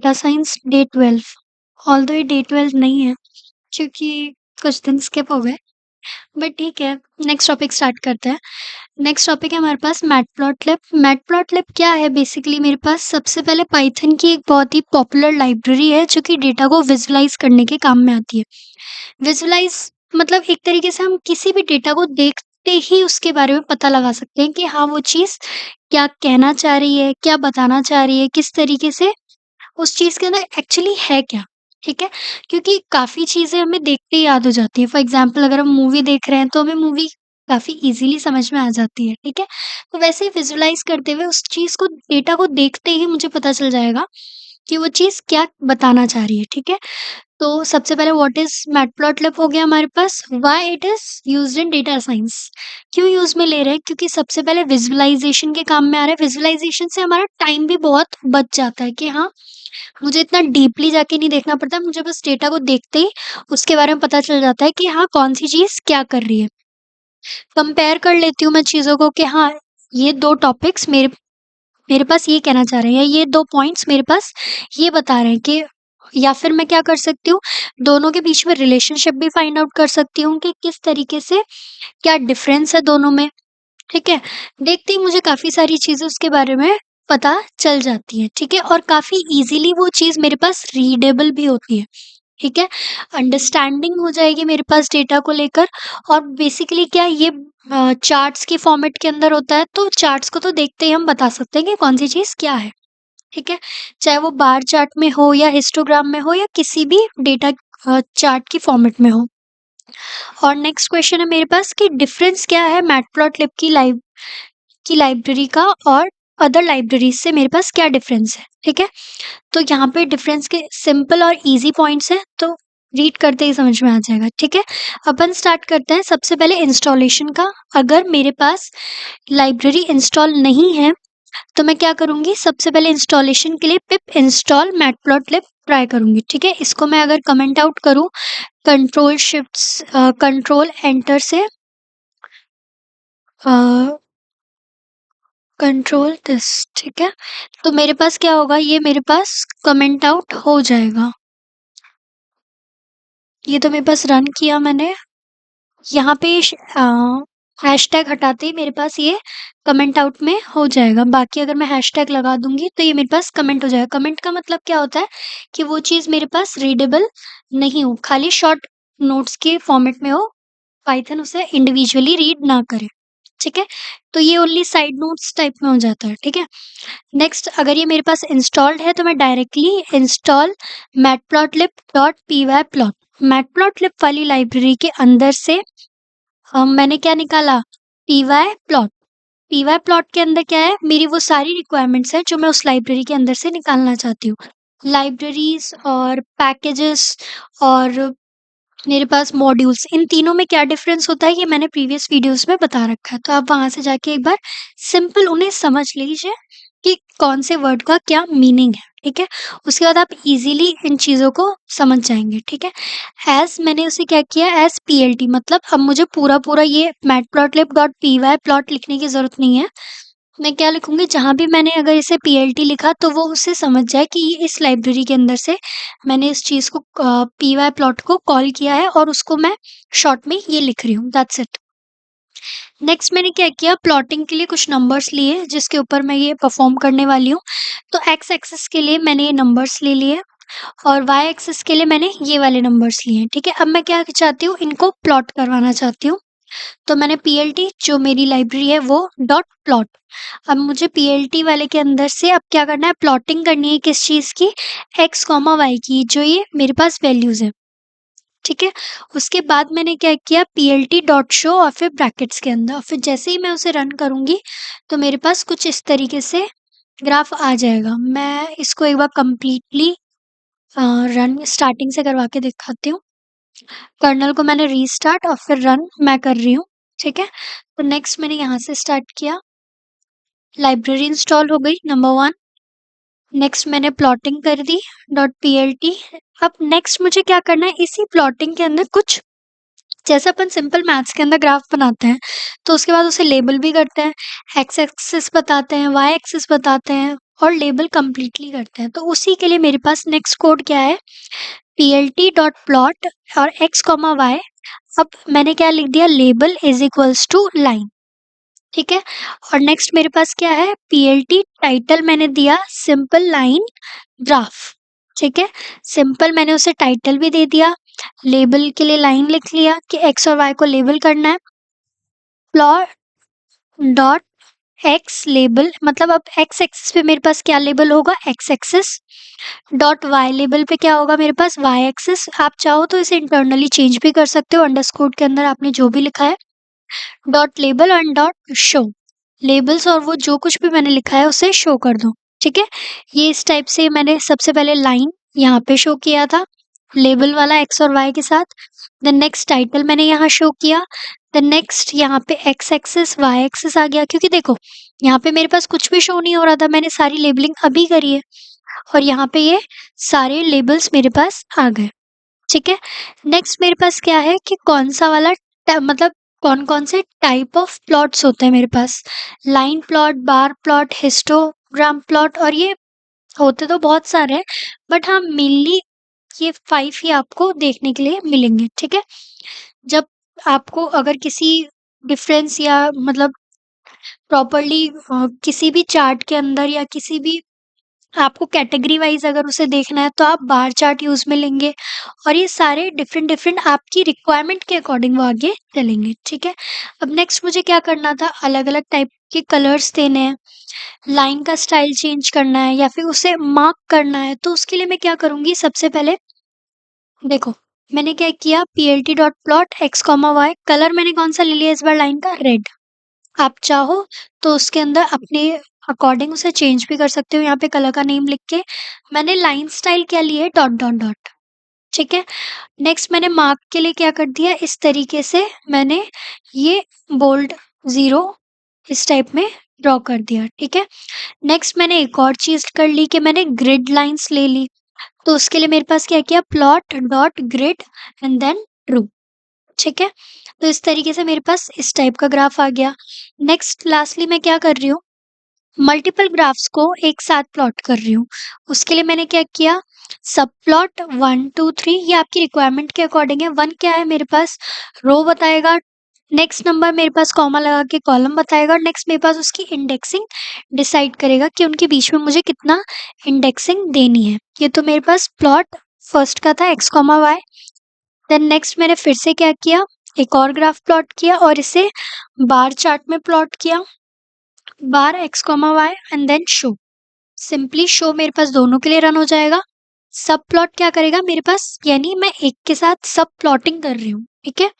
Data science day 12। Although ये day 12 नहीं है क्योंकि कुछ दिन स्किप हो गए, बट ठीक है। नेक्स्ट टॉपिक स्टार्ट करते हैं। नेक्स्ट टॉपिक है हमारे पास मैटप्लॉटलिब। मैटप्लॉटलिब क्या है? बेसिकली मेरे पास सबसे पहले पाइथन की एक बहुत ही पॉपुलर लाइब्रेरी है जो कि डेटा को विजुलाइज करने के काम में आती है। विजुलाइज मतलब एक तरीके से हम किसी भी डेटा को देखते ही उसके बारे में पता लगा सकते हैं कि हाँ, वो चीज़ क्या कहना चाह रही है, क्या बताना चाह रही है, किस तरीके से उस चीज़ के अंदर एक्चुअली है क्या, ठीक है? क्योंकि काफ़ी चीज़ें हमें देखते ही याद हो जाती है। फॉर एग्ज़ाम्पल अगर हम मूवी देख रहे हैं तो हमें मूवी काफ़ी ईज़िली समझ में आ जाती है, ठीक है? तो वैसे ही विज़ुअलाइज़ करते हुए उस चीज़ को डेटा को देखते ही मुझे पता चल जाएगा कि वो चीज़ क्या बताना चाह रही है, ठीक है? तो सबसे पहले व्हाट इज़ मैटप्लॉटलिब हो गया हमारे पास। Why it is used in data science. क्यों यूज़ में ले रहे हैं? क्योंकि सबसे पहले विज़ुअलाइज़ेशन के काम में आ रहा है। विज़ुअलाइज़ेशन से हमारा टाइम भी बहुत बच जाता है कि हाँ, मुझे इतना डीपली जाके नहीं देखना पड़ता, मुझे बस डेटा को देखते ही उसके बारे में पता चल जाता है कि हाँ, कौन-सी चीज़ क्या कर रही है। कंपेयर कर लेती हूँ मैं चीज़ों को कि हाँ, ये 2 टॉपिक्स मेरे मेरे पास ये कहना चाह रहे हैं, या ये 2 पॉइंट्स मेरे पास ये बता रहे हैं कि, या फिर मैं क्या कर सकती हूँ, दोनों के बीच में रिलेशनशिप भी फाइंड आउट कर सकती हूँ कि किस तरीके से क्या डिफरेंस है दोनों में, ठीक है? देखते ही मुझे काफ़ी सारी चीज़ें उसके बारे में पता चल जाती हैं, ठीक है? और काफ़ी ईज़िली वो चीज़ मेरे पास रीडेबल भी होती है, ठीक है? अंडरस्टैंडिंग हो जाएगी मेरे पास डेटा को लेकर। और बेसिकली क्या ये चार्ट्स के फॉर्मेट के अंदर होता है, तो चार्ट्स को तो देखते ही हम बता सकते हैं कि कौन-सी चीज़ क्या है, ठीक है? चाहे वो बार चार्ट में हो या हिस्टोग्राम में हो या किसी भी डेटा चार्ट की फॉर्मेट में हो। और नेक्स्ट क्वेश्चन है मेरे पास कि डिफरेंस क्या है मैटप्लॉटलिब की लाइब्रेरी का और अदर लाइब्रेरीज से मेरे पास क्या डिफरेंस है, ठीक है? तो यहाँ पे डिफरेंस के सिंपल और ईज़ी पॉइंट्स हैं, तो रीड करते ही समझ में आ जाएगा, ठीक है? अपन स्टार्ट करते हैं सबसे पहले इंस्टॉलेशन का। अगर मेरे पास लाइब्रेरी इंस्टॉल नहीं है, तो मैं क्या करूँगी, सबसे पहले इंस्टॉलेशन के लिए पिप इंस्टॉल मैटप्लॉटलिब ट्राई करूँगी, ठीक है? इसको मैं अगर कमेंट आउट करूँ कंट्रोल एंटर से अ, कंट्रोल दिस, ठीक है? तो मेरे पास क्या होगा, ये मेरे पास कमेंट आउट हो जाएगा। ये तो मेरे पास रन किया मैंने। यहाँ पे हैशटैग हटाते ही मेरे पास ये कमेंट आउट में हो जाएगा। बाकी अगर मैं हैशटैग लगा दूँगी तो ये मेरे पास कमेंट हो जाएगा। कमेंट का मतलब क्या होता है कि वो चीज़ मेरे पास रीडेबल नहीं हो, खाली शॉर्ट नोट्स के फॉर्मेट में हो, पाइथन उसे इंडिविजुअली रीड ना करे, ठीक है? तो ये ओनली साइड नोट्स टाइप में हो जाता है, ठीक है? नेक्स्ट अगर ये मेरे पास इंस्टॉल्ड है तो मैं डायरेक्टली इंस्टॉल matplotlib.pyplot मैटप्लॉटलिब वाली लाइब्रेरी के अंदर से मैंने क्या निकाला, pyplot। pyplot के अंदर क्या है, मेरी वो सारी रिक्वायरमेंट्स हैं जो मैं उस लाइब्रेरी के अंदर से निकालना चाहती हूँ। लाइब्रेरीज और पैकेजेस और मेरे पास मॉड्यूल्स, इन तीनों में क्या डिफरेंस होता है ये मैंने प्रीवियस वीडियोस में बता रखा है, तो आप वहां से जाके एक बार सिंपल उन्हें समझ लीजिए कि कौन से वर्ड का क्या मीनिंग है, ठीक है? उसके बाद आप इजीली इन चीज़ों को समझ जाएंगे, ठीक है? एज मैंने उसे क्या किया, एज पीएलटी, मतलब अब मुझे पूरा पूरा ये मैटप्लॉटलिब.py प्लॉट लिखने की जरूरत नहीं है। मैं क्या लिखूंगी, जहां भी मैंने अगर इसे पीएलटी लिखा तो वो उसे समझ जाए कि ये इस लाइब्रेरी के अंदर से मैंने इस चीज को पीवाई प्लॉट को कॉल किया है और उसको मैं शॉर्ट में ये लिख रही हूँ, दैट्स इट। नेक्स्ट मैंने क्या किया, प्लॉटिंग के लिए कुछ नंबर्स लिए जिसके ऊपर मैं ये परफॉर्म करने वाली हूँ। तो एक्स एक्सिस के लिए मैंने ये नंबर्स ले लिए और वाई एक्सिस के लिए मैंने ये वाले नंबर्स लिए, ठीक है? अब मैं क्या चाहती हूँ, इनको प्लॉट करवाना चाहती हूँ। तो मैंने पीएलटी जो मेरी लाइब्रेरी है वो डॉट प्लॉट। अब मुझे पीएलटी वाले के अंदर से अब क्या करना है, प्लॉटिंग करनी है किस चीज़ की, एक्स कॉमा वाई की, जो ये मेरे पास वैल्यूज़ है, ठीक है? उसके बाद मैंने क्या किया, पीएलटी डॉट शो और फिर ब्रैकेट्स के अंदर, फिर जैसे ही मैं उसे रन करूँगी तो मेरे पास कुछ इस तरीके से ग्राफ आ जाएगा। मैं इसको एक बार कंप्लीटली रन स्टार्टिंग से करवा के दिखाती हूँ। कर्नल को मैंने रीस्टार्ट और फिर रन मैं कर रही हूँ, ठीक है? तो नेक्स्ट मैंने यहाँ से स्टार्ट किया, लाइब्रेरी इंस्टॉल हो गई नंबर 1। नेक्स्ट मैंने प्लॉटिंग कर दी डॉट पीएलटी। अब नेक्स्ट मुझे क्या करना है, इसी प्लॉटिंग के अंदर कुछ, जैसे अपन सिंपल मैथ्स के अंदर ग्राफ बनाते हैं तो उसके बाद उसे लेबल भी करते हैं, एक्स एक्सिस बताते हैं, वाई एक्सिस बताते हैं और लेबल कंप्लीटली करते हैं। तो उसी के लिए मेरे पास नेक्स्ट कोड क्या है, plt.plot और x, y। अब मैंने क्या लिख दिया, label is equals to line, ठीक है। और नेक्स्ट मेरे पास क्या है, plt टाइटल मैंने दिया सिंपल लाइन ग्राफ, ठीक है। सिंपल मैंने उसे टाइटल भी दे दिया, लेबल के लिए लाइन लिख लिया कि x और y को लेबल करना है। प्लॉट डॉट एक्स लेबल, मतलब अब एक्स एक्सिस पे मेरे पास क्या लेबल होगा, X axis. Dot Y label पे क्या होगा मेरे पास, वाई एक्सिस। आप चाहो तो इसे इंटरनली चेंज भी कर सकते हो, अंडरस्कोर के अंदर आपने जो भी लिखा है। Dot label and dot show, labels और वो जो कुछ भी मैंने लिखा है उसे शो कर दो, ठीक है। ये इस टाइप से मैंने सबसे पहले लाइन यहाँ पे शो किया था लेबल वाला एक्स और वाई के साथ। देन नेक्स्ट टाइटल मैंने यहाँ शो किया। देन नेक्स्ट यहाँ पे एक्स एक्सिस वाई एक्सिस आ गया, क्योंकि देखो यहाँ पे मेरे पास कुछ भी शो नहीं हो रहा था, मैंने सारी लेबलिंग अभी करी है और यहाँ पे ये सारे लेबल्स मेरे पास आ गए, ठीक है। नेक्स्ट मेरे पास क्या है कि कौन सा वाला मतलब कौन कौन से टाइप ऑफ प्लॉट्स होते हैं मेरे पास, line plot, bar plot, histogram plot, और ये होते तो बहुत सारे हैं, बट हाँ मेनली ये 5 ही आपको देखने के लिए मिलेंगे, ठीक है। जब आपको अगर किसी डिफरेंस या मतलब प्रॉपर्ली किसी भी चार्ट के अंदर या किसी भी आपको कैटेगरी वाइज अगर उसे देखना है तो आप बार चार्ट यूज में लेंगे, और ये सारे डिफरेंट डिफरेंट आपकी रिक्वायरमेंट के अकॉर्डिंग वो आगे चलेंगे, ठीक है। अब नेक्स्ट मुझे क्या करना था, अलग अलग टाइप के कलर्स देने हैं, लाइन का स्टाइल चेंज करना है या फिर उसे मार्क करना है। तो उसके लिए मैं क्या करूंगी, सबसे पहले देखो मैंने क्या किया, plt dot plot X comma Y, colour मैंने कौन सा ले लिया इस बार, लाइन का रेड। आप चाहो तो उसके अंदर अपने अकॉर्डिंग उसे चेंज भी कर सकते हो, यहाँ पे कलर का नेम लिख के। मैंने लाइन स्टाइल क्या लिए, डॉट डॉट डॉट, ठीक है। नेक्स्ट मैंने मार्क के लिए क्या कर दिया, इस तरीके से मैंने ये बोल्ड 0 इस टाइप में ड्रॉ कर दिया, ठीक है। नेक्स्ट मैंने एक और चीज कर ली कि मैंने ग्रिड लाइंस ले ली। तो उसके लिए मेरे पास क्या किया, plot dot grid and then true, ठीक है। तो इस तरीके से मेरे पास इस टाइप का ग्राफ आ गया। नेक्स्ट लास्टली मैं क्या कर रही हूँ, मल्टीपल ग्राफ्स को एक साथ प्लॉट कर रही हूँ। उसके लिए मैंने क्या किया, सब प्लॉट 1 2 3, ये आपकी रिक्वायरमेंट के अकॉर्डिंग है। 1 क्या है मेरे पास, रो बताएगा, नेक्स्ट नंबर मेरे पास कॉमा लगा के कॉलम बताएगा, और नेक्स्ट मेरे पास उसकी इंडेक्सिंग डिसाइड करेगा कि उनके बीच में मुझे कितना इंडेक्सिंग देनी है। ये तो मेरे पास प्लॉट फर्स्ट का था X comma Y. Then next मैंने फिर से क्या किया, एक और ग्राफ प्लॉट किया और इसे बार चार्ट में प्लॉट किया, bar x comma y and then show. Simply show मेरे पास दोनों के लिए रन हो जाएगा। सब प्लॉट क्या करेगा मेरे पास, यानी मैं एक के साथ सब प्लॉटिंग कर रही हूँ, ठीक है।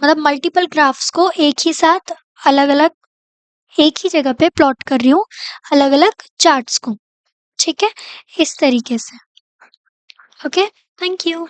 मतलब मल्टीपल ग्राफ्स को एक ही साथ अलग अलग एक ही जगह पे प्लॉट कर रही हूँ, अलग अलग चार्ट्स को, ठीक है, इस तरीके से। Okay, thank you.